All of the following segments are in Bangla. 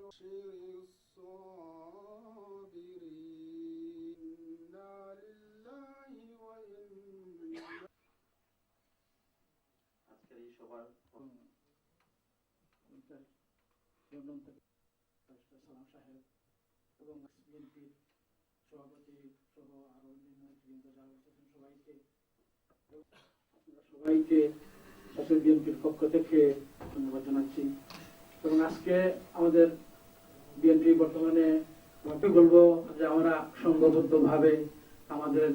আজকের এই সভার সালাম সাহেব এবং বিএনপির সভাপতি সহ আরো অন্যান্য নেতৃবৃন্দ যারা বসেছেন সবাইকে বিএনপির পক্ষ থেকে ধন্যবাদ জানাচ্ছি। এবং আজকে আমাদের বিএনপি বর্তমানে আমি বলবো যে আমরা সংঘবদ্ধ ভাবে আমাদের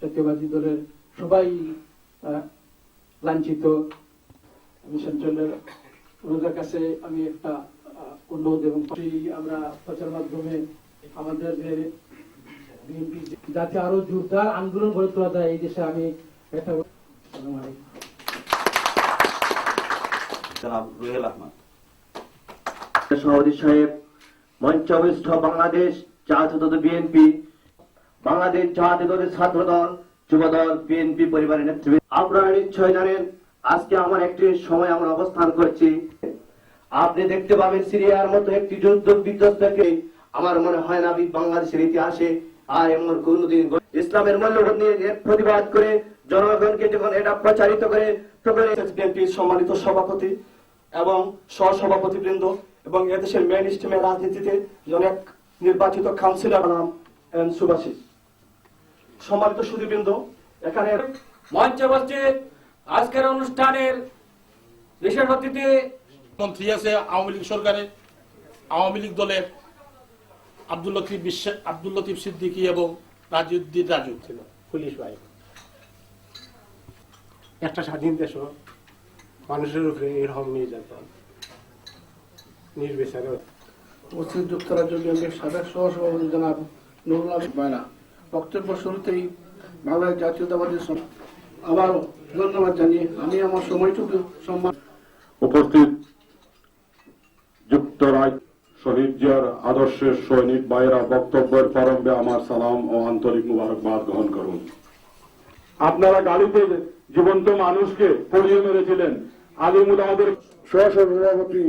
জাতীয়বাদী দলের সবাই লাঞ্ছিত। সেন্ট্রালের ওনাদের কাছে আমি একটা অনুরোধ এবং আমরা প্রচার মাধ্যমে আমাদের যে বিএনপি যাতে আরো জোরদার আন্দোলন গড়ে তোলা যায় এই দেশে আমি একটা রুহেল আহমদ সভাপতি সাহেব, মঞ্চবিষ্ট বাংলাদেশ জাতীয় বিএনপি, বাংলাদেশ জাতীয় দলের ছাত্র দল, যুব দল, বিএনপি পরিবারের নেতৃবৃন্দ, আপনারা নিশ্চয় জানেন আজকে আমার একটি সময় আমরা অবস্থান করছি। আপনি দেখতে পাবেন সিরিয়ার মতো একটি যুদ্ধ বিধ্বস্তকে আমার মনে হয় না বাংলাদেশের ইতিহাসে আর এমন কোনদিন ইসলামের মূল্যবোধ নিয়ে প্রতিবাদ করে জনগণকে যখন এটা প্রচারিত করে তখন বিএনপির সম্মানিত সভাপতি এবং সহসভাপতি বৃন্দ এবং এদেশের মেইন স্ট্রিমের রাজনীতিতে অনেক নির্বাচিত কাউন্সিলর নাম সুভাষিস, সম্মানিত সুধীবৃন্দ, এখানে মঞ্চে বসছে আজকের অনুষ্ঠানের বিশেষ অতিথি মন্ত্রী আছে আওয়ামী লীগ সরকারের, আওয়ামী লীগ দলের আব্দুল লতিফ সিদ্দিকী এবং রাজউদ্দিন রাজু ছিল পুলিশ বাহিনী। একটা স্বাধীন দেশ মানুষের উপরে এরকম নির্যাতন নির্বিচারে। উপস্থিত যুক্তরাজ্য বিএনপির সাবেক সহসভাপতি জনাব নুরুল আমিন ময়না বক্তব্য শুরুতেই বাংলাদেশ জাতীয়তাবাদী আবারও ধন্যবাদ জানিয়ে আমি আমার সময়টুকু সম্মান উপস্থিত যুক্তরাজ্য শহীদ জিয়ার আদর্শের সৈনিক ভাইয়েরা বক্তব্যের প্রারম্ভে আমার সালাম ও আন্তরিক মুবারকবাদ গ্রহণ করুন। আপনারা গাড়িতে জীবন্ত মানুষকে পড়িয়ে মেরেছিলেন। আলিমুল আমাদের সহসভাপতি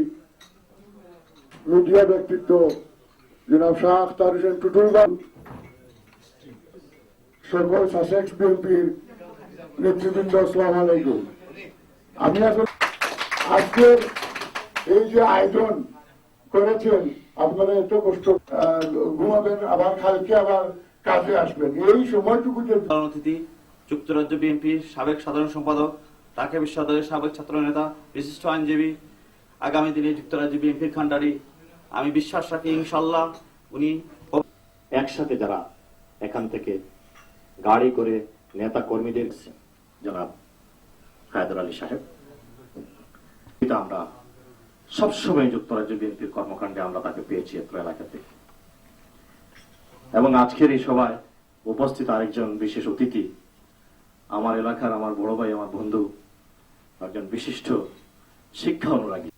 মিডিয়া ব্যক্তিত্ব জনাব শাহ আখতার হোসেন টুটুল, সকল সাসেক্স বিএনপির নেতৃবৃন্দ, আসসালামু আলাইকুম। আমি আসলে আজকের এই যে আয়োজন করেছেন, আপনারা এত কষ্ট ঘুমাবেন, আবার কালকে আবার কাজে আসবেন, এই সময়টুকু যে অতিথি যুক্তরাজ্য বিএনপির সাবেক সাধারণ সম্পাদক, ঢাকা বিশ্ববিদ্যালয়ের সাবেক ছাত্র নেতা, বিশিষ্ট আইনজীবী, আগামী দিনে যুক্তরাজ্য বিএনপির খান্ডারি, আমি বিশ্বাস রাখি ইনশাল্লাহ উনি একসাথে যারা এখান থেকে গাড়ি করে নেতা কর্মীদের জনাব হায়দার আলী সাহেব, আমরা সবসময় যুক্তরাজ্য বিএনপির কর্মকাণ্ডে আমরা তাকে পেয়েছি এত্র এলাকাতে। এবং আজকের এই সভায় উপস্থিত আরেকজন বিশেষ অতিথি, আমার এলাকার আমার বড় ভাই, আমার বন্ধু, একজন বিশিষ্ট শিক্ষা অনুরাগী।